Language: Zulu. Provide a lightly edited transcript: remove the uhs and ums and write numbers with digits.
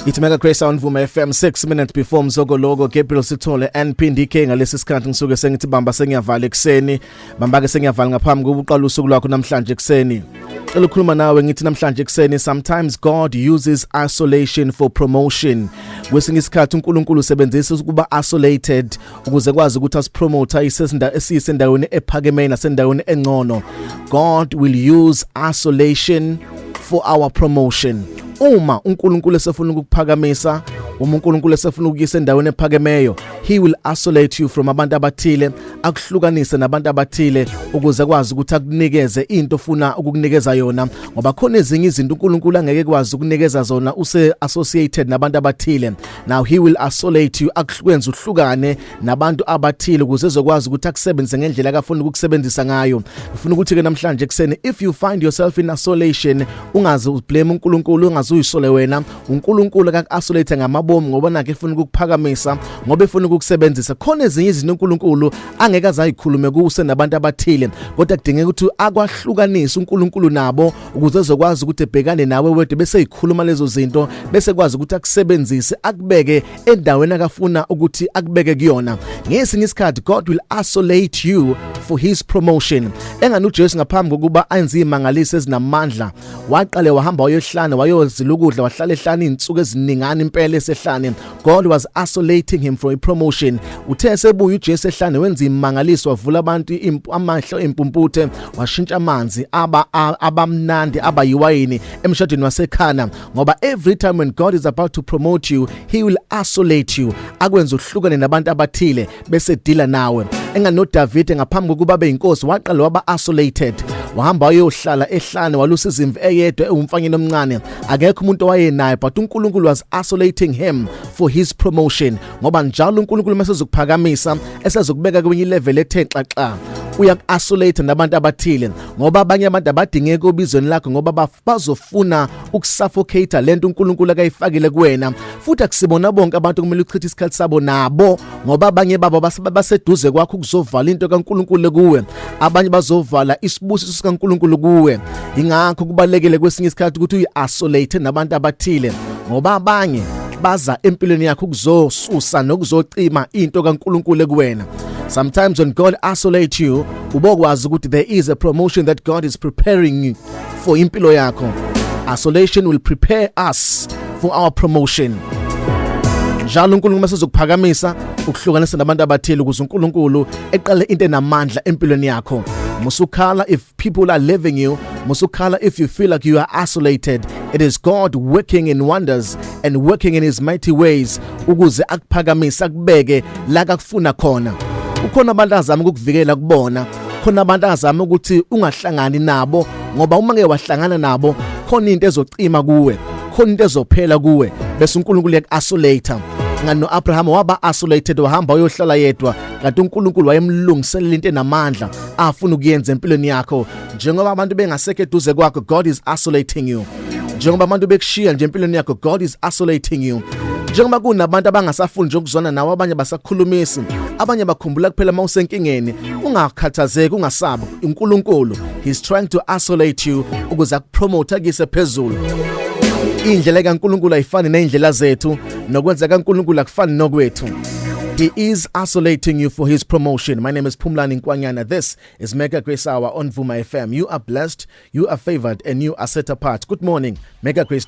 Ithi Mega Grace on Vuma FM 6 minutes before Mzogologo Gabriel Sithole NPDK ngalesi sikhathi ngisuke sengithi bamba sengiyavala ekseni bamba ke sengiyavala ngaphambi kokuqala usuku lwakho namhlanje ekseni. Cela ukukhuluma nawe ngithi namhlanje ekseni sometimes God uses isolation for promotion. Kwesinye isikhathi uNkulunkulu usebenzisa ukuba isolated ukuze kwazi ukuthi asipromote esisendaweni ephakeme nasendaweni engcono. God will use isolation for our promotion. Uma uNkulunkulu esefuna ukuphakamisa, uma uNkulunkulu esefuna ukuyisa endaweni ephakemeyo, he will isolate you from abantu abathile, akuhlukanise nabantu abathile ukuze kwazi ukuthi akunikeze into ofuna ukukunikeza yona, ngoba khona ezinye izinto uNkulunkulu angeke kwazi ukunikeza zona use associated nabantu abathile. Now he will isolate you, akwenza uhlukane nabantu abathile ukuze ezokwazi ukuthi akusebenze ngendlela akafuna ukukusebenzisa ngayo. Ufuna ukuthi ke namhlanje ekseni if you find yourself in isolation, ungaze ublame uNkulunkulu, ungaze uyisole wena. uNkulunkulu akaku-isolate ngamabomu ngoba nakhe efuna ukuphakamisa, ngoba efuna ukukusebenzisa. Khona ezinye izinto uNkulunkulu angeke azayikhulume kuuse nabantu abathile, kodwa kudingeka ukuthi akwahlukanise uNkulunkulu nabo ukuze ezokwazi ukuthi ebhekane nawe wedwa bese eyikhuluma lezo zinto, bese kwazi ukuthi akusebenzise, akubeke endaweni akafuna ukuthi akubeke kuyona. Ngesinye isikhathi God will isolate you for his promotion. Engani uJesu ngaphambi kokuba enze imangaliso ezinamandla, waqale wahamba wayohlana wayozila ukudla, wahlala ehlane izinsuku eziningana impela esehlane. God was isolating him for a promotion. Uthe sebuya uJesu ehlane wenza imangaliso, wavula abantu amahlo empumputhe, washintsha amanzi abamnandi abayiwayini emshadweni wasekhana. Ngoba every time when God is about to promote you, he will isolate you, akwenza uhlukane nabantu abathile bese deala nawe. Engani noDavid ngaphambi kokuba abe inkosi waqala waba isolated, wahamba wayohlala ehlane walusa izimvu eyedwa ewumfanyeni omncane, akekho umuntu owayenaye, but uNkulunkulu was isolating him for his promotion. Ngoba njalo uNkulunkulu mesezokuphakamisa, esezokubeka kwenye level ethe xaxa, uyaku-isolate nabantu abathile, ngoba abanye abantu abadingeka obizweni lakho ngoba bazofuna ukusuffocate lento uNkulunkulu akayifakile kuwena. Futhi akusibona bonke abantu kumele uchithe isikhathi sabo nabo, ngoba abanye babo baseduze kwakho ukuzovala into kaNkulunkulu kuwe, abanye bazovala isibusiso sikaNkulunkulu kuwe. Ingakho kubalekile kwesinye isikhathi ukuthi uyi-isolate nabantu abathile, ngoba abanye baza empilweni yakho ukuzosusa nokuzocima into kaNkulunkulu kuwena. Sometimes when God isolates you, ubokwazi ukuthi there is a promotion that God is preparing you for impilo yakho. Isolation will prepare us for our promotion. Njalo uNkulunkulu mesezokuphakamisa, ukuhlukanisa nabantu abathile ukuze uNkulunkulu eqale into enamandla empilweni yakho. Musukhala if people are leaving you, musukhala if you feel like you are isolated. It is God working in wonders and working in his mighty ways ukuze akuphakamisa, akubeke la akufuna khona. Ukhona abantu azama ukukuvikela kubona, khona abantu azama ukuthi ungahlangani nabo, ngoba uma ngeke wahlangana nabo khona into ezocima kuwe, khona into ezophela kuwe, bese uNkulunkulu uyaku-isolate. Ngani noAbraham waba isolated, wahamba wayohlala yedwa, kanti uNkulunkulu wayemlungiselela into enamandla afuna ukuyenza empilweni yakho. Njengoba abantu bengasekho eduze kwakho, God is isolating you. Njengoba abantu bekushiya nje empilweni yakho, God is isolating you. Njengoba kunabantu abangasafuni nje ukuzona nawe, abanye basakhulumisi, abanye bakhumbula kuphela mawusenkingeni, ungakhathazeki, ungasabi. uNkulunkulu he's trying to isolate you ukuze akupromote akise phezulu. Indlela kaNkulunkulu ayifani neindlela zethu, nokwenza kaNkulunkulu akufani nokwethu. He is isolating you for his promotion. My name is Phumlani Nkwanyana. This is Mega Grace Hour on Vuma FM. You are blessed, you are favored, and you are set apart. Good morning, Mega Grace.